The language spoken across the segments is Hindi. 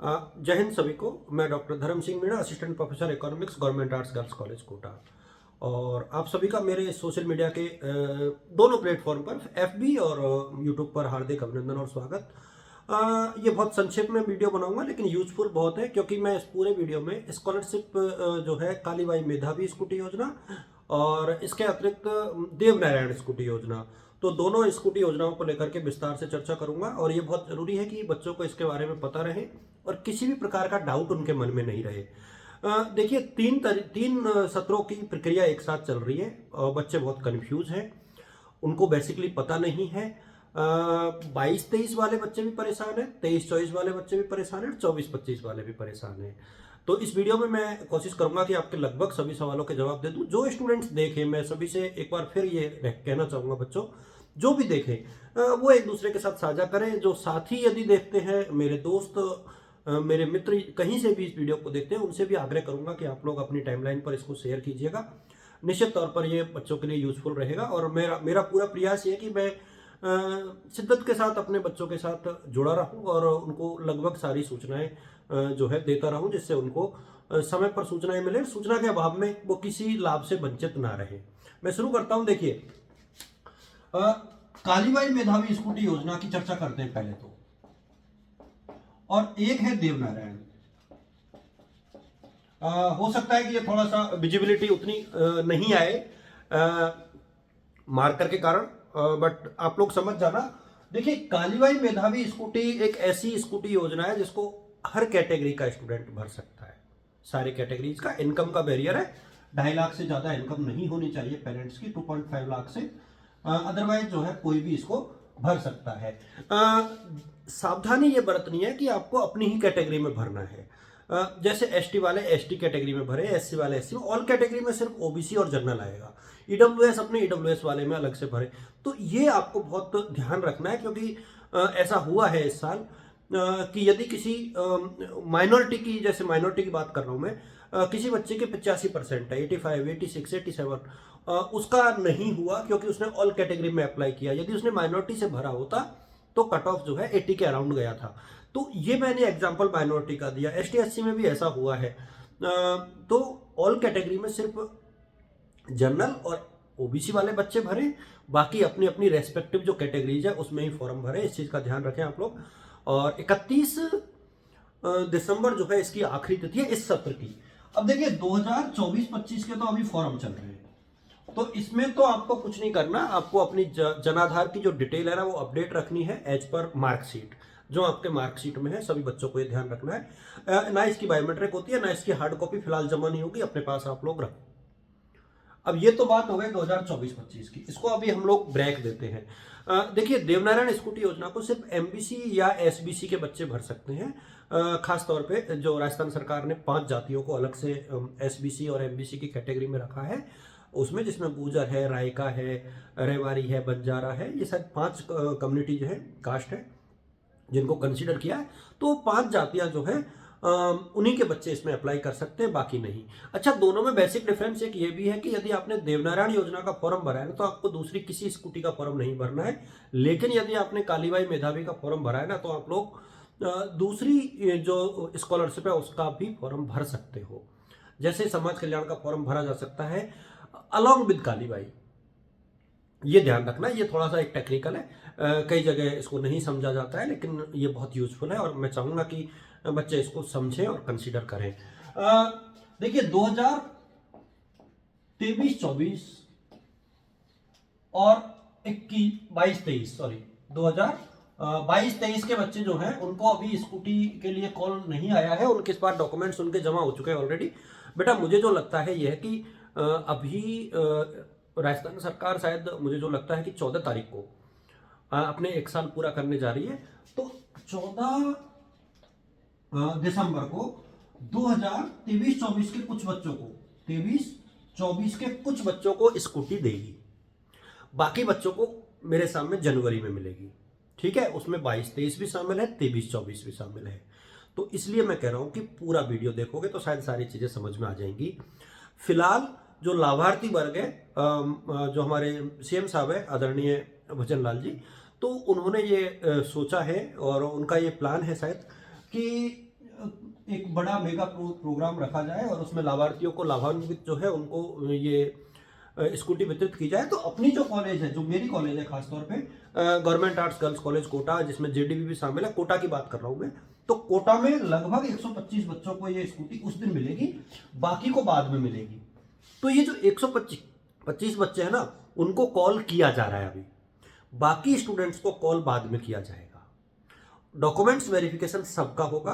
जय हिंद सभी को। मैं doctor Dharm Singh Meena, assistant professor economics, government arts girls college Kota. और आप सभी का मेरे सोशल मीडिया के दोनों प्लेटफॉर्म पर एफबी और यूट्यूब पर हार्दिक अभिनंदन और स्वागत। ये बहुत संक्षेप में वीडियो बनाऊंगा लेकिन यूजफुल बहुत है, क्योंकि मैं इस पूरे वीडियो में स्कॉलरशिप जो है काली बाई मेधावी स्कूटी योजना और इसके अतिरिक्त देवनारायण स्कूटी योजना, तो दोनों स्कूटी योजनाओं को लेकर के विस्तार से चर्चा करूंगा। और ये बहुत जरूरी है कि बच्चों को इसके बारे में पता रहे और किसी भी प्रकार का डाउट उनके मन में नहीं रहे। देखिए, तीन सत्रों की प्रक्रिया एक साथ चल रही है और बच्चे बहुत कंफ्यूज हैं, उनको बेसिकली पता नहीं है। 22-23 वाले बच्चे भी परेशान हैं, 23-24 वाले बच्चे भी परेशान हैं, 24-25 वाले भी परेशान हैं। तो इस वीडियो में मैं कोशिश करूंगा कि आपके लगभग सभी सवालों के जवाब दे दूं। जो स्टूडेंट्स देखें, मैं सभी से एक बार फिर ये कहना चाहूंगा, बच्चों जो भी देखें वो एक दूसरे के साथ साझा करें। जो साथी यदि देखते हैं, मेरे दोस्त, मेरे मित्र कहीं से भी इस वीडियो को देखते हैं, उनसे भी आग्रह करूंगा कि आप लोग अपनी टाइमलाइन पर इसको शेयर कीजिएगा। निश्चित तौर पर ये बच्चों के लिए यूजफुल रहेगा। और मेरा पूरा प्रयास ये है कि मैं शिद्दत के साथ अपने बच्चों के साथ जुड़ा रहूं और उनको लगभग सारी सूचनाएं जो है देता रहूं, जिससे उनको समय पर सूचनाएं मिले, सूचना के अभाव में वो किसी लाभ से वंचित ना रहे। मैं शुरू करता हूं। देखिए, कालीबाई मेधावी स्कूटी योजना की चर्चा करते हैं पहले तो, और एक है देवनारायण। हो सकता है कि ये थोड़ा सा विजिबिलिटी उतनी नहीं आए मार्कर के कारण, बट आप लोग समझ जाना। देखिए, कालीबाई मेधावी स्कूटी एक ऐसी स्कूटी योजना है जिसको हर कैटेगरी का स्टूडेंट भर सकता है। सारे कैटेगरीज का इनकम का बैरियर है, 2.5 लाख से ज्यादा इनकम नहीं होनी चाहिए पेरेंट्स की, 2.5 लाख से, अदरवाइज जो है कोई भी इसको भर सकता है। सावधानी ये बरतनी है कि आपको अपनी ही कैटेगरी में भरना है। जैसे एसटी वाले एसटी कैटेगरी में भरे, एससी वाले एससी में, ऑल कैटेगरी में सिर्फ ओबीसी और जनरल आएगा। ईडब्ल्यूएस अपने ईडब्ल्यूएस वाले में अलग से भरे। तो ये आपको बहुत ध्यान रखना है, क्योंकि ऐसा हुआ है इस साल कि यदि किसी माइनॉरिटी की, जैसे माइनॉरिटी की बात कर रहा हूं मैं, किसी बच्चे के 85% है, 85, 86, 87, उसका नहीं हुआ क्योंकि उसने ऑल कैटेगरी में अप्लाई किया। यदि उसने माइनॉरिटी से भरा होता तो कट ऑफ जो है 80 के अराउंड गया था। तो ये मैंने एग्जांपल माइनॉरिटी का दिया। एसटी एससी में भी ऐसा हुआ है। तो ऑल कैटेगरी में सिर्फ जनरल और ओबीसी वाले बच्चे भरे, बाकी अपनी अपनी रेस्पेक्टिव जो कैटेगरीज है उसमें ही फॉर्म भरे। इस चीज का ध्यान रखें आप लोग। और 31 दिसंबर जो है इसकी आखिरी तिथि है इस सत्र की। अब देखिए, 2024-25 के तो अभी फॉर्म चल रहे हैं, तो इसमें तो आपको कुछ नहीं करना। आपको अपनी जनाधार की जो डिटेल है ना, वो अपडेट रखनी है एज पर मार्कशीट, जो आपके मार्कशीट में है। सभी बच्चों को ये ध्यान रखना है। ना इसकी बायोमेट्रिक होती है, ना इसकी हार्ड कॉपी फिलहाल जमा नहीं होगी, अपने पास आप लोग रखो। अब ये तो बात हो गई 2024-25 की, इसको अभी हम लोग ब्रेक देते हैं। देखिए, देवनारायण स्कूटी योजना को सिर्फ एमबीसी या एसबीसी के बच्चे भर सकते हैं। खास तौर पे जो राजस्थान सरकार ने 5 जातियों को अलग से एसबीसी और एमबीसी की कैटेगरी में रखा है, उसमें जिसमें गुर्जर है, रायका है, रेवारी है, बंजारा है, ये शायद 5 कम्युनिटी जो है, कास्ट है, जिनको कंसीडर किया है। तो 5 जातियां जो है उन्हीं के बच्चे इसमें अप्लाई कर सकते हैं, बाकी नहीं। अच्छा, दोनों में बेसिक डिफरेंस एक ये भी है कि यदि आपने देवनारायण योजना का फॉर्म भरा है ना, तो आपको दूसरी किसी स्कूटी का फॉर्म नहीं भरना है। लेकिन यदि आपने कालीबाई मेधावी का फॉर्म भरा है ना, तो आप लोग दूसरी जो स्कॉलरशिप है उसका भी फॉर्म भर सकते हो। जैसे समाज कल्याण का फॉर्म भरा जा सकता है अलॉन्ग विद कालीबाई। ये ध्यान रखना, ये थोड़ा सा एक टेक्निकल है, कई जगह इसको नहीं समझा जाता है, लेकिन ये बहुत यूजफुल है और मैं चाहूंगा कि बच्चे इसको समझें और कंसीडर करें। देखिए, 2023-24 और 22-23, सॉरी 2022-23 के बच्चे जो हैं उनको अभी स्कूटी के लिए कॉल नहीं आया है। उनके पास डॉक्यूमेंट्स उनके जमा हो चुके हैं ऑलरेडी। बेटा, मुझे जो लगता है यह है कि अभी राजस्थान सरकार शायद, मुझे जो लगता है कि 14 तारीख को अपने 1 साल पूरा करने जा रही है। तो 14 दिसंबर को 2023-24 के कुछ बच्चों को, 23-24 के कुछ बच्चों को स्कूटी देगी। बाकी बच्चों को मेरे सामने जनवरी में मिलेगी। ठीक है, उसमें 22-23 भी शामिल है, 23-24 भी शामिल है। तो इसलिए मैं कह रहा हूं कि पूरा वीडियो देखोगे तो शायद सारी चीजें समझ में आ जाएंगी। फिलहाल जो लाभार्थी वर्ग है, जो हमारे सीएम साहब है आदरणीय भजन लाल जी, तो उन्होंने ये सोचा है और उनका ये प्लान है शायद कि एक बड़ा मेगा प्रोग्राम रखा जाए और उसमें लाभार्थियों को लाभान्वित जो है उनको ये स्कूटी वितरित की जाए। तो अपनी जो कॉलेज है, जो मेरी कॉलेज है खासतौर पे government arts girls college Kota, जिसमें जेडीबी भी शामिल है, कोटा की बात कर रहा हूँ मैं, तो कोटा में लगभग 125 बच्चों को ये स्कूटी उस दिन मिलेगी, बाकी को बाद में मिलेगी। तो ये जो 125 बच्चे हैं ना, उनको कॉल किया जा रहा है अभी, बाकी स्टूडेंट्स को कॉल बाद में किया जाएगा। डॉक्यूमेंट्स वेरिफिकेशन सबका होगा,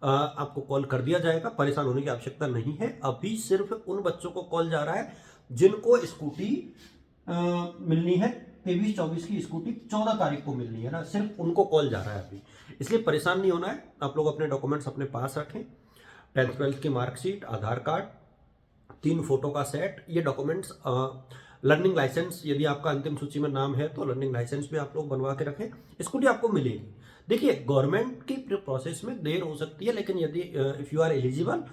आपको कॉल कर दिया जाएगा, परेशान होने की आवश्यकता नहीं है। अभी सिर्फ उन बच्चों को कॉल जा रहा है जिनको स्कूटी मिलनी है, 23-24 की स्कूटी 14 तारीख को मिलनी है ना, सिर्फ उनको कॉल जा रहा है अभी, इसलिए परेशान नहीं होना है। आप लोग अपने डॉक्यूमेंट्स अपने पास रखें, 10th 12th की मार्कशीट, आधार कार्ड, 3 फोटो का सेट, ये डॉक्यूमेंट्स, लर्निंग लाइसेंस, यदि आपका अंतिम सूची में नाम है तो लर्निंग लाइसेंस भी आप लोग बनवा के रखें, स्कूटी आपको मिलेगी। देखिए, गवर्नमेंट की प्रोसेस में देर हो सकती है, लेकिन यदि इफ़ यू आर एलिजिबल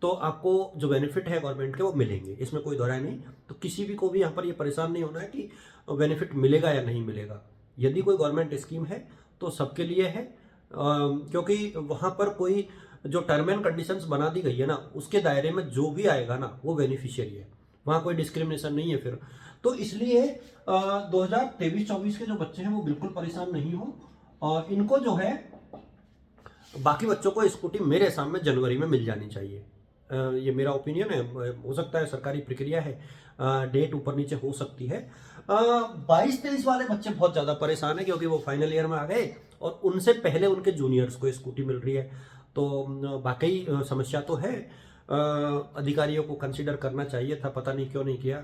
तो आपको जो बेनिफिट है गवर्नमेंट के वो मिलेंगे, इसमें कोई दोहराई नहीं। तो किसी भी को भी यहाँ पर ये परेशान नहीं होना है कि बेनिफिट मिलेगा या नहीं मिलेगा। यदि कोई गवर्नमेंट स्कीम है तो सबके लिए है, क्योंकि वहाँ पर कोई जो टर्म एंड कंडीशंस बना दी गई है ना, उसके दायरे में जो भी आएगा ना वो बेनिफिशियरी है, वहाँ कोई डिस्क्रिमिनेशन नहीं है फिर। तो इसलिए 2023-24 के जो बच्चे हैं वो बिल्कुल परेशान नहीं हो, और इनको जो है बाकी बच्चों को स्कूटी मेरे हिसाब में जनवरी में मिल जानी चाहिए। ये मेरा ओपिनियन है, हो सकता है सरकारी प्रक्रिया है, डेट ऊपर नीचे हो सकती है। 22-23 वाले बच्चे बहुत ज़्यादा परेशान है, क्योंकि वो फाइनल ईयर में आ गए और उनसे पहले उनके जूनियर्स को स्कूटी मिल रही है। तो वाकई समस्या तो है, अधिकारियों को कंसिडर करना चाहिए था, पता नहीं क्यों नहीं किया।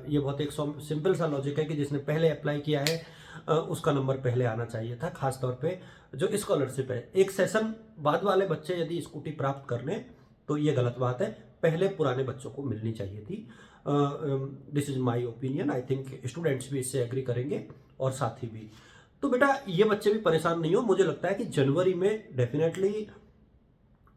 ये बहुत एक सिंपल सा लॉजिक है कि जिसने पहले अप्लाई किया है उसका नंबर पहले आना चाहिए था, खासतौर पे जो स्कॉलरशिप है। एक सेशन बाद वाले बच्चे यदि स्कूटी प्राप्त कर लें तो ये गलत बात है, पहले पुराने बच्चों को मिलनी चाहिए थी। This is my opinion, I think students भी इससे एग्री करेंगे और साथी भी। तो बेटा ये बच्चे भी परेशान नहीं हो, मुझे लगता है कि जनवरी में डेफिनेटली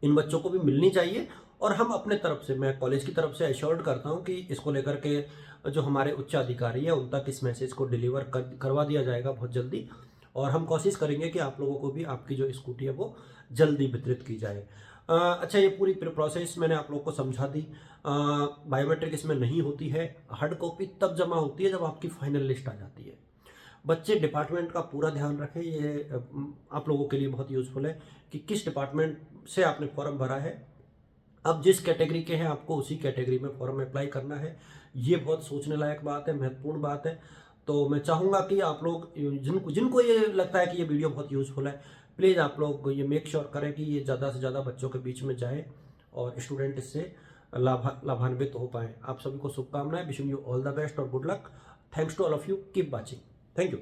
इन बच्चों को भी मिलनी चाहिए। और हम अपने तरफ से, मैं कॉलेज की तरफ से एश्योर्ड करता हूं कि इसको लेकर के जो हमारे उच्च अधिकारी है उन तक इस मैसेज को डिलीवर करवा दिया जाएगा बहुत जल्दी, और हम कोशिश करेंगे कि आप लोगों को भी आपकी जो स्कूटी है वो जल्दी वितरित की जाए। अच्छा, ये पूरी प्रोसेस मैंने आप लोगों को समझा दी। बायोमेट्रिक इसमें नहीं होती है, हार्ड कॉपी तब जमा होती है जब आपकी फाइनल लिस्ट आ जाती है। बच्चे डिपार्टमेंट का पूरा ध्यान रखें, ये आप लोगों के लिए बहुत यूज़फुल है कि किस डिपार्टमेंट से आपने फॉर्म भरा है, अब जिस कैटेगरी के हैं आपको उसी कैटेगरी में फॉर्म अप्लाई करना है। ये बहुत सोचने लायक बात है, महत्वपूर्ण बात है। तो मैं चाहूँगा कि आप लोग जिनको ये लगता है कि ये वीडियो बहुत यूज़फुल है, प्लीज़ आप लोग ये मेक श्योर करें कि ये ज़्यादा से ज़्यादा बच्चों के बीच में जाए और स्टूडेंट इससे लाभान्वित हो पाएँ। आप सभी को शुभकामनाएं, wishing you all the best और good luck. Thanks to all of you, keep watching, thank you.